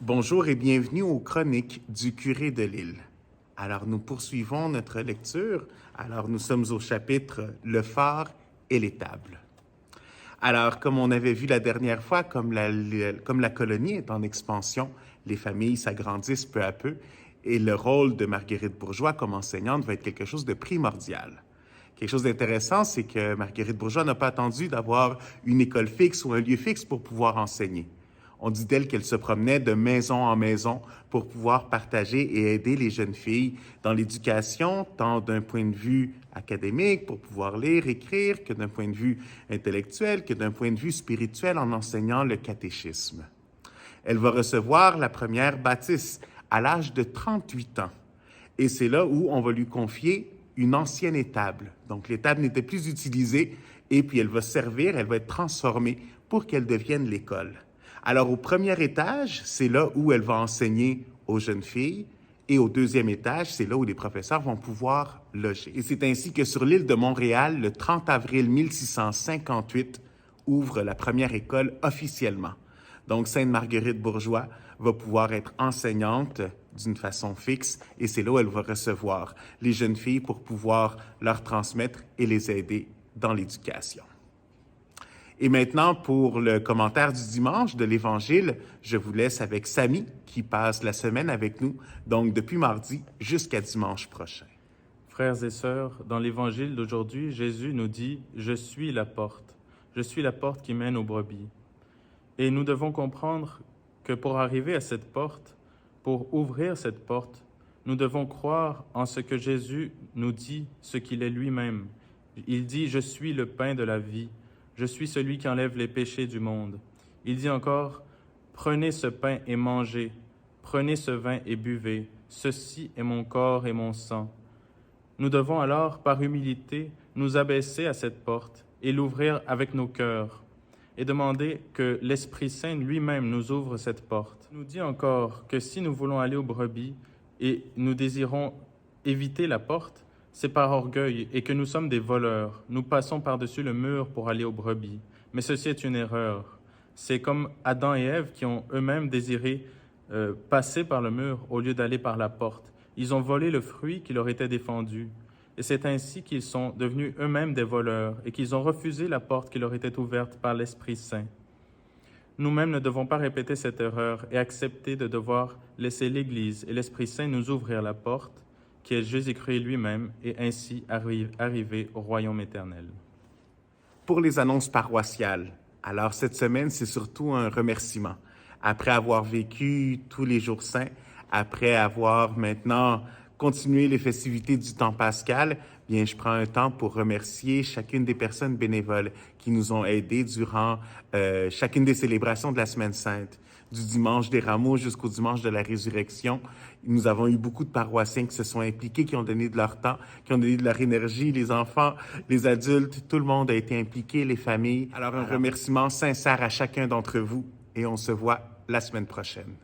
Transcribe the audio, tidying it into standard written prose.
Bonjour et bienvenue aux Chroniques du curé de Lille. Alors, nous poursuivons notre lecture. Alors, nous sommes au chapitre Le phare et l'étable. Alors, comme on avait vu la dernière fois, comme la colonie est en expansion, les familles s'agrandissent peu à peu et le rôle de Marguerite Bourgeois comme enseignante va être quelque chose de primordial. Quelque chose d'intéressant, c'est que Marguerite Bourgeois n'a pas attendu d'avoir une école fixe ou un lieu fixe pour pouvoir enseigner. On dit d'elle qu'elle se promenait de maison en maison pour pouvoir partager et aider les jeunes filles dans l'éducation, tant d'un point de vue académique, pour pouvoir lire, écrire, que d'un point de vue intellectuel, que d'un point de vue spirituel en enseignant le catéchisme. Elle va recevoir la première bâtisse à l'âge de 38 ans. Et c'est là où on va lui confier une ancienne étable. Donc l'étable n'était plus utilisée et puis elle va servir, elle va être transformée pour qu'elle devienne l'école. Alors, au premier étage, c'est là où elle va enseigner aux jeunes filles. Et au deuxième étage, c'est là où les professeurs vont pouvoir loger. Et c'est ainsi que sur l'île de Montréal, le 30 avril 1658, ouvre la première école officiellement. Donc, Sainte-Marguerite Bourgeois va pouvoir être enseignante d'une façon fixe et c'est là où elle va recevoir les jeunes filles pour pouvoir leur transmettre et les aider dans l'éducation. Et maintenant, pour le commentaire du dimanche de l'Évangile, je vous laisse avec Samy qui passe la semaine avec nous, donc depuis mardi jusqu'à dimanche prochain. Frères et sœurs, dans l'Évangile d'aujourd'hui, Jésus nous dit « Je suis la porte. Je suis la porte qui mène aux brebis. » Et nous devons comprendre que pour arriver à cette porte, pour ouvrir cette porte, nous devons croire en ce que Jésus nous dit, ce qu'il est lui-même. Il dit « Je suis le pain de la vie. Je suis celui qui enlève les péchés du monde. » Il dit encore « Prenez ce pain et mangez. Prenez ce vin et buvez. Ceci est mon corps et mon sang. » Nous devons alors, par humilité, nous abaisser à cette porte et l'ouvrir avec nos cœurs et demander que l'Esprit Saint lui-même nous ouvre cette porte. Il nous dit encore que si nous voulons aller aux brebis et nous désirons éviter la porte, c'est par orgueil et que nous sommes des voleurs. Nous passons par-dessus le mur pour aller aux brebis. Mais ceci est une erreur. C'est comme Adam et Ève qui ont eux-mêmes désiré passer par le mur au lieu d'aller par la porte. Ils ont volé le fruit qui leur était défendu. Et c'est ainsi qu'ils sont devenus eux-mêmes des voleurs et qu'ils ont refusé la porte qui leur était ouverte par l'Esprit Saint. Nous-mêmes ne devons pas répéter cette erreur et accepter de devoir laisser l'Église et l'Esprit Saint nous ouvrir la porte, qui est Jésus-Christ lui-même, et ainsi arriver au royaume éternel. Pour les annonces paroissiales, alors cette semaine, c'est surtout un remerciement. Après avoir vécu tous les jours saints, après avoir maintenant continué les festivités du temps pascal, bien, je prends un temps pour remercier chacune des personnes bénévoles qui nous ont aidés durant chacune des célébrations de la Semaine Sainte, du dimanche des Rameaux jusqu'au dimanche de la Résurrection. Nous avons eu beaucoup de paroissiens qui se sont impliqués, qui ont donné de leur temps, qui ont donné de leur énergie, les enfants, les adultes, tout le monde a été impliqué, les familles. Alors, un remerciement sincère à chacun d'entre vous et on se voit la semaine prochaine.